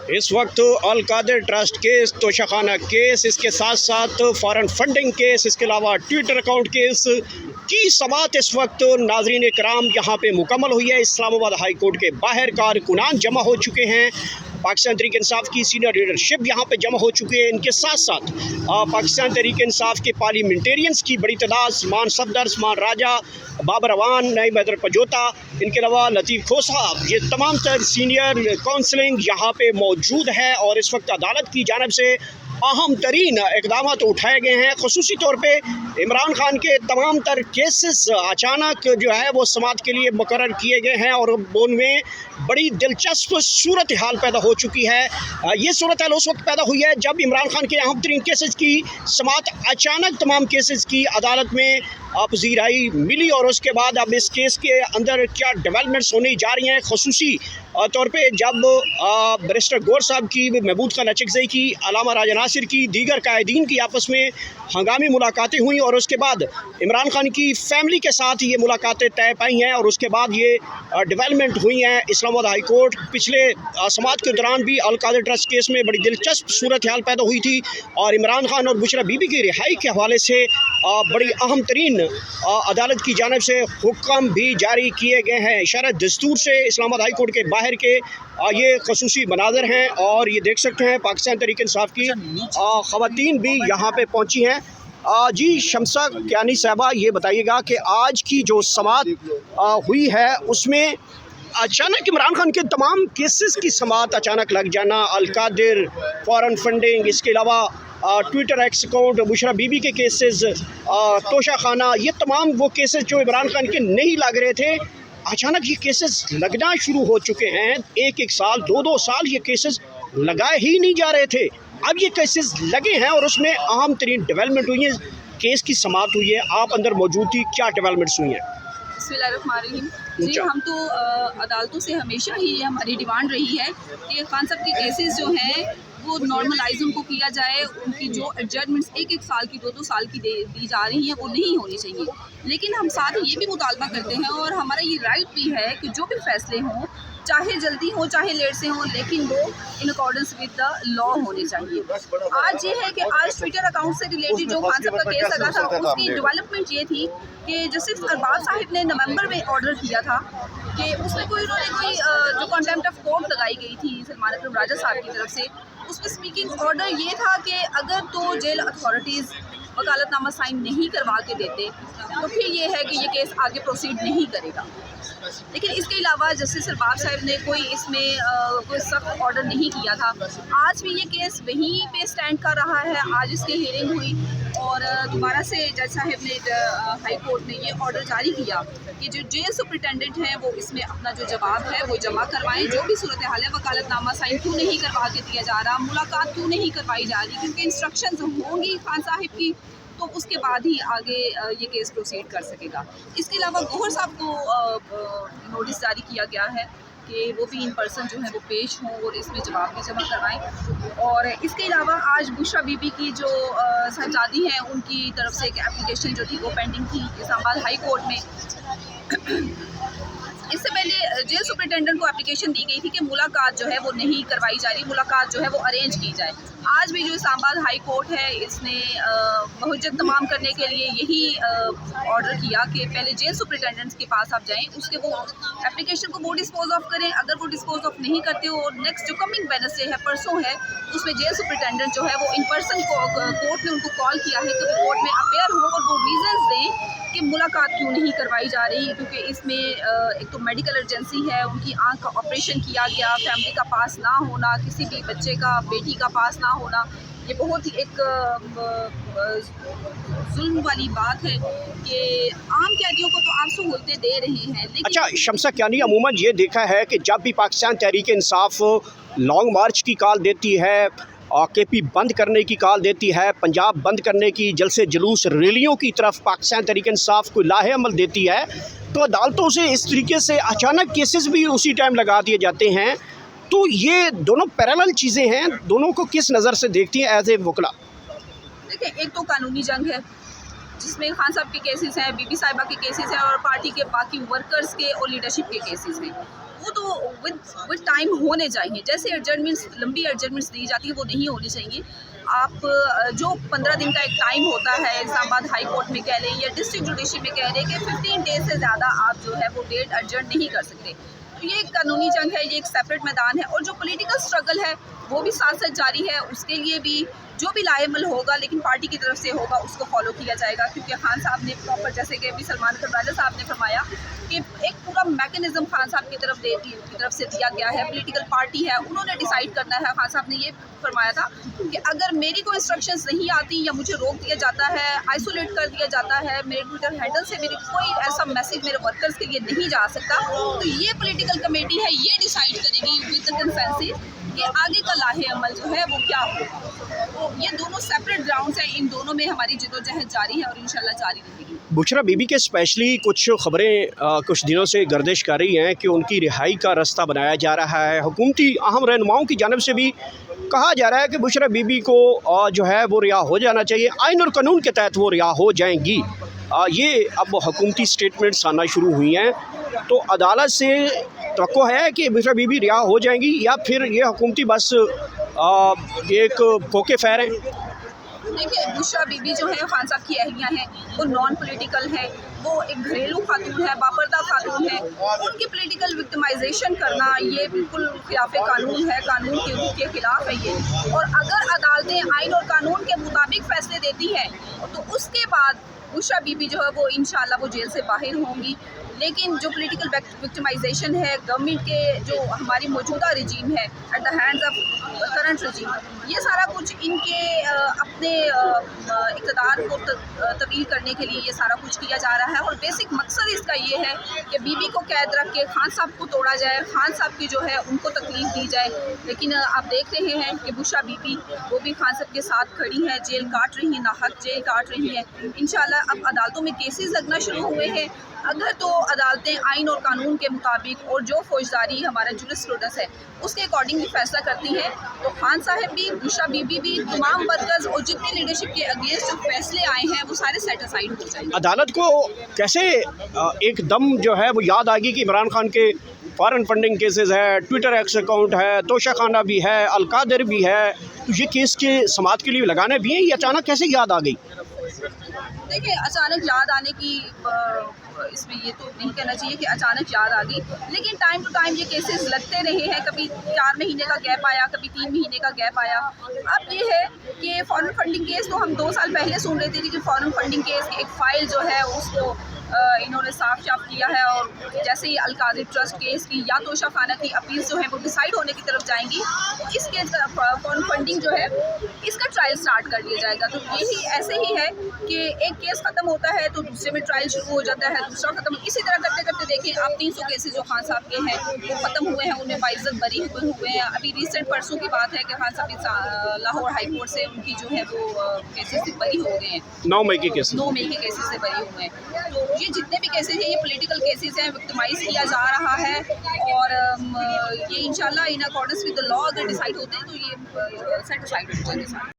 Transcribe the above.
इस वक्त Al Qadir trust case, Toshakhana case, इसके साथ साथ फॉरेन फंडिंग केस, इसके अलावा ट्विटर अकाउंट केस की समाअत इस वक्त नाजरीन कराम यहाँ पे मुकम्मल हुई है। इस्लामाबाद हाई कोर्ट के बाहर कारकुनान जमा हो चुके हैं। पाकिस्तान तहरीक इंसाफ की सीनियर लीडरशिप यहाँ पे जमा हो चुकी है। इनके साथ साथ पाकिस्तान तहरीक इंसाफ के पार्लियामेंटेरियंस की बड़ी तादाद, समान सफदर, समान राजा, बाबर अवान, नईम हैदर पजोता, इनके अलावा लतीफ़ खोसा, ये तमाम तर सीनियर काउंसलिंग यहाँ पे मौजूद है। और इस वक्त अदालत की जानिब से अहम तरीन इक़दाम उठाए गए हैं। ख़ुसूसी तौर पे इमरान खान के तमाम तर केसेस अचानक जो है वो समाअत के लिए मुकर्रर किए गए हैं और उनमें बड़ी दिलचस्प सूरत हाल पैदा हो चुकी है। ये सूरत हाल उस वक्त पैदा हुई है जब इमरान खान के अहम तरीन केसेस की समाअत अचानक तमाम केसेस की अदालत में पजीराई मिली और उसके बाद अब इस केस के अंदर क्या डेवलपमेंट्स होने जा रही हैं। ख़ुसूसी तौर पे जब बैरिस्टर गौर साहब की, महबूब खान अचकज़ई की, अलामा राजा नासिर की, दीगर कायदीन की आपस में हंगामी मुलाकातें हुई और उसके बाद इमरान खान की फ़ैमिली के साथ ये मुलाकातें तय पाई हैं और उसके बाद ये डेवलपमेंट हुई हैं। इस्लामाबाद हाई कोर्ट पिछले समाअत के दौरान भी अल कादिर ट्रस्ट केस में बड़ी दिलचस्प सूरत हाल पैदा हुई थी और इमरान खान और बुशरा बीबी की रिहाई के हवाले से बड़ी अहम तरीन अदालत की जानिब से हुक्म भी जारी किए गए हैं। इशारा दस्तूर से इस्लामाबाद हाई कोर्ट के बाहर के ये खसूसी मनाज़र हैं और ये देख सकते हैं पाकिस्तान तहरीक इंसाफ की ख़वातीन भी यहाँ पे पहुँची हैं। जी शमसा कियानी साहबा, ये बताइएगा कि आज की जो समाअत हुई है उसमें अचानक इमरान खान के तमाम केसेस की समाअत अचानक लग जाना, अल कादिर, फॉरेन फंडिंग, इसके अलावा Twitter x account, Bushra Bibi के केसेस, तोशाखाना, ये तमाम वो केसेस जो इमरान खान के नहीं लग रहे थे, अचानक ये केसेस लगना शुरू हो चुके हैं। एक साल, दो साल ये केसेस लगाए ही नहीं जा रहे थे, अब ये केसेस लगे हैं और उसमें अहम तरीन डेवलपमेंट हुई है। केस की समाअत हुई है, आप अंदर मौजूद थी, क्या डेवलपमेंट्स हुई हैं? बिस्मिल्लाहिर्रहमानिर्रहीम। जी, हम तो अदालतों से हमेशा ही हमारी डिमांड रही है कि खान साहब के केसेस जो हैं वो नॉर्मलाइज उनको किया जाए। उनकी जो एडजमेंट्स एक साल की, दो साल की दी जा रही हैं वो नहीं होनी चाहिए। लेकिन हम साथ ये भी मुतालबा करते हैं और हमारा ये राइट भी है कि जो भी फैसले हों, चाहे जल्दी हो चाहे लेट से हों, लेकिन वो in accordance with the law होने चाहिए। आज ये है कि आज ट्विटर अकाउंट से रिलेटेड जो खान साहब का केस लगा था उसकी डेवलपमेंट ये थी कि जस्टिस अरबाज साहिब ने नवंबर में ऑर्डर किया था कि उसमें उन्होंने कोई जो कंटेम्प्ट ऑफ कोर्ट लगाई गई थी सलमान अकरम राजा साहब की तरफ से, उसमें स्पीकिंग ऑर्डर ये था कि अगर तो जेल अथॉरिटीज़ वकालतनामा साइन नहीं करवा के देते तो फिर ये है कि ये केस आगे प्रोसीड नहीं करेगा। लेकिन इसके अलावा जस्टिस अरबाज साहब ने कोई इसमें कोई सख्त ऑर्डर नहीं किया था। आज भी ये केस वहीं पे स्टैंड कर रहा है। आज इसकी हियरिंग हुई और दोबारा से जज साहब ने, हाई कोर्ट ने ये ऑर्डर जारी किया कि जो जेल सुप्रिटेंडेंट हैं वो इसमें अपना जो जवाब है वो जमा करवाएं। जो भी सूरत हाल है, वकालतनामा साइन क्यों नहीं करवा के दिया जा रहा, मुलाकात क्यों नहीं करवाई जा रही, क्योंकि इंस्ट्रक्शंस होंगी खान साहिब की तो उसके बाद ही आगे ये केस प्रोसीड कर सकेगा। इसके अलावा गौहर साहब को नोटिस जारी किया गया है कि वो भी इन पर्सन जो है वो पेश हों और इसमें जवाब भी जमा करवाएं। और इसके अलावा आज बुशरा बीबी की जो साहबजादी हैं उनकी तरफ से एक एप्लीकेशन जो थी वो पेंडिंग थी इस्लामाबाद हाई कोर्ट में। इससे पहले जेल सुपरिटेंडेंट को एप्लीकेशन दी गई थी कि मुलाकात जो है वो नहीं करवाई जा रही, मुलाकात जो है वो अरेंज की जाए। आज भी जो इस्लामाबाद हाई कोर्ट है इसने बहुजत तमाम करने के लिए यही ऑर्डर किया कि पहले जेल सुपरिटेंडेंट्स के पास आप जाएं, उसके वो एप्लीकेशन को वो डिस्पोज ऑफ करें। अगर वो डिस्पोज ऑफ नहीं करते हो और नेक्स्ट जो कमिंग वेडनेसडे है, परसों है, उसमें जेल सुपरिटेंडेंट जो है वो इन पर्सन कोर्ट ने उनको कॉल किया है कि वो कोर्ट में अपेयर हो और वो रीजंस दें कि मुलाकात क्यों नहीं करवाई जा रही। क्योंकि इसमें एक तो मेडिकल इमरजेंसी है, उनकी आंख का ऑपरेशन किया गया, फैमिली का पास ना होना, किसी भी बच्चे का, बेटी का पास ना होना, ये बहुत ही एक जुल्म वाली बात है कि आम कैदियों को तो आप सहूलतें दे रहे हैं। लेकिन अच्छा शमसा कियानी, अमूमन ये देखा है कि जब भी पाकिस्तान तहरीक इंसाफ लॉन्ग मार्च की कॉल देती है, केपी बंद करने की कॉल देती है, पंजाब बंद करने की, जलसे जुलूस रैलियों की तरफ पाकिस्तान तहरीक इंसाफ को लाहे अमल देती है, तो अदालतों से इस तरीके से अचानक केसेस भी उसी टाइम लगा दिए जाते हैं। तो ये दोनों पैरेलल चीज़ें हैं, दोनों को किस नज़र से देखती हैं एज ए वकला? देखिए, एक तो कानूनी जंग है जिसमें खान साहब के केसेस हैं, बीबी साहिबा के केसेस हैं और पार्टी के बाकी वर्कर्स के और लीडरशिप के केसेस हैं। वो तो विद टाइम होने चाहिए। जैसे एडजस्टमेंट्स, लंबी एडजस्टमेंट्स दी जाती है, वो नहीं होनी चाहिए। आप जो 15 दिन का एक टाइम होता है, इस्लामाबाद हाई कोर्ट में कह लें या डिस्ट्रिक्ट जुडिशरी में कह लें कि 15 डेज से ज़्यादा आप जो है वो डेट एडजर्न नहीं कर सकते। तो ये एक कानूनी जंग है, ये एक सेपरेट मैदान है। और जो पॉलिटिकल स्ट्रगल है वो भी साथ साथ जारी है। उसके लिए भी जो भी लाएमल होगा, लेकिन पार्टी की तरफ से होगा, उसको फॉलो किया जाएगा। क्योंकि खान साहब ने प्रॉपर, जैसे कि अभी सलमान करवाला साहब ने फरमाया कि एक पूरा मैकेनिज्म खान साहब की तरफ से दिया गया है। पॉलिटिकल पार्टी है, उन्होंने डिसाइड करना है। खान साहब ने ये फरमाया था कि अगर मेरी कोई इंस्ट्रक्शंस नहीं आती या मुझे रोक दिया जाता है, आइसोलेट कर दिया जाता है, मेरे ट्विटर हैंडल से मेरे कोई ऐसा मैसेज मेरे वर्कर्स के लिए नहीं जा सकता, तो ये पॉलिटिकल कमेटी है, ये डिसाइड करेगी विद द कंसेंसस कि आगे का लाहे अमल जो है वो क्या होगा। तो ये दोनों सेपरेट ग्राउंड्स हैं, इन दोनों में हमारी जदोजहद जारी है और इंशाल्लाह जारी रहेगी। बुशरा बीबी के स्पेशली कुछ खबरें कुछ दिनों से गर्दिश कर रही हैं कि उनकी रिहाई का रास्ता बनाया जा रहा है। हुकूमती अहम रहनुमाओं की जानिब से भी कहा जा रहा है कि बुशरा बीबी को जो है वो रिहा हो जाना चाहिए, आइन और कानून के तहत वो रिहा हो जाएंगी। ये अब हुकूमती स्टेटमेंट्स आना शुरू हुई हैं, तो अदालत से तवक्को है कि बुशरा बीबी रिहा हो जाएंगी या फिर ये हुकूमती बस एक फोके फैर हैं। देखिए, बुशरा बीबी जो है खान साहब की अहलिया हैं, वो नॉन पॉलिटिकल है, वो एक घरेलू खातून है, बापर्दा खातून है। उनकी पॉलिटिकल विक्टिमाइजेशन करना ये बिल्कुल खिलाफ कानून है, कानून के खिलाफ है ये। और अगर अदालतें आइन और कानून के मुताबिक फैसले देती हैं तो उसके बाद बुशरा बीबी जो है वो इंशाल्लाह वो जेल से बाहर होंगी। लेकिन जो पॉलिटिकल विक्टिमाइजेशन है गवर्नमेंट के, जो हमारी मौजूदा रजीम है at the hands of current regime, ये सारा कुछ इनके अपने इक़्तिदार को तब्दील करने के लिए ये सारा कुछ किया जा रहा है। और बेसिक मकसद इसका ये है कि बीबी को कैद रख के खान साहब को तोड़ा जाए, खान साहब की जो है उनको तकलीफ दी जाए। लेकिन आप देख रहे हैं कि बुशरा बीबी वो भी खान साहब के साथ खड़ी हैं, जेल काट रही हैं, नाहक जेल काट रही हैं। इंशाल्लाह अब अदालतों में केसेस लगना शुरू हुए हैं। अगर तो अदालतें आइन और कानून के मुताबिक और जो फौजदारी हमारा जुरिस्प्रूडेंस है उसके अकॉर्डिंग भी फैसला करती है, तो खान साहब भी, बुशरा बीबी भी, तमाम वर्कर्स और जितनी लीडरशिप के अगेंस्ट जो फैसले आए हैं वो सारे सेट असाइड हो जाएंगे। अदालत को कैसे एकदम जो है वो याद आ गई कि इमरान खान के फॉरेन फंडिंग केसेस है, ट्विटर एक्स अकाउंट है, तोशा खाना भी है, अलकादर भी है, तो ये केस के समात के लिए लगाने भी हैं, ये अचानक कैसे याद आ गई? देखिए, अचानक याद आने की इसमें ये तो नहीं कहना चाहिए कि अचानक याद आ गई, लेकिन टाइम टू टाइम ये केसेस लगते रहे हैं। कभी 4 महीने का गैप आया, कभी 3 महीने का गैप आया। अब ये है कि फॉरेन फंडिंग केस तो हम 2 साल पहले सुन रहे थे, लेकिन फॉरेन फंडिंग केस की एक फ़ाइल जो है उसको इन्होंने साफ किया है। और जैसे ही अलकादिर ट्रस्ट केस की या तोशा खाना की अपील जो है वो डिसाइड होने की तरफ जाएंगी, तो इस केस का फॉरेन फंडिंग जो है इसका ट्रायल स्टार्ट कर दिया जाएगा। तो यही ऐसे ही है कि एक केस ख़त्म होता है तो दूसरे में ट्रायल शुरू हो जाता है, दूसरा ख़त्म, इसी तरह करते करते देखें आप 300 केसेस जो खान साहब के हैं वो ख़त्म हुए हैं, उनमें बाइज्जत बरी हुए हैं। अभी रिसेंट परसों की बात है कि खान साहब लाहौर हाई कोर्ट से उनकी जो है वो केसेस से बरी हो गए हैं। 9 मई के केसेस से बरी हुए हैं। तो ये जितने भी केसेस हैं ये पॉलिटिकल केसेस हैं, विक्टिमाइज किया जा रहा है। और ये इंशाल्लाह in accordance with the law अगर डिसाइड होते हैं तो ये सेट असाइड हो जाएंगे सारे।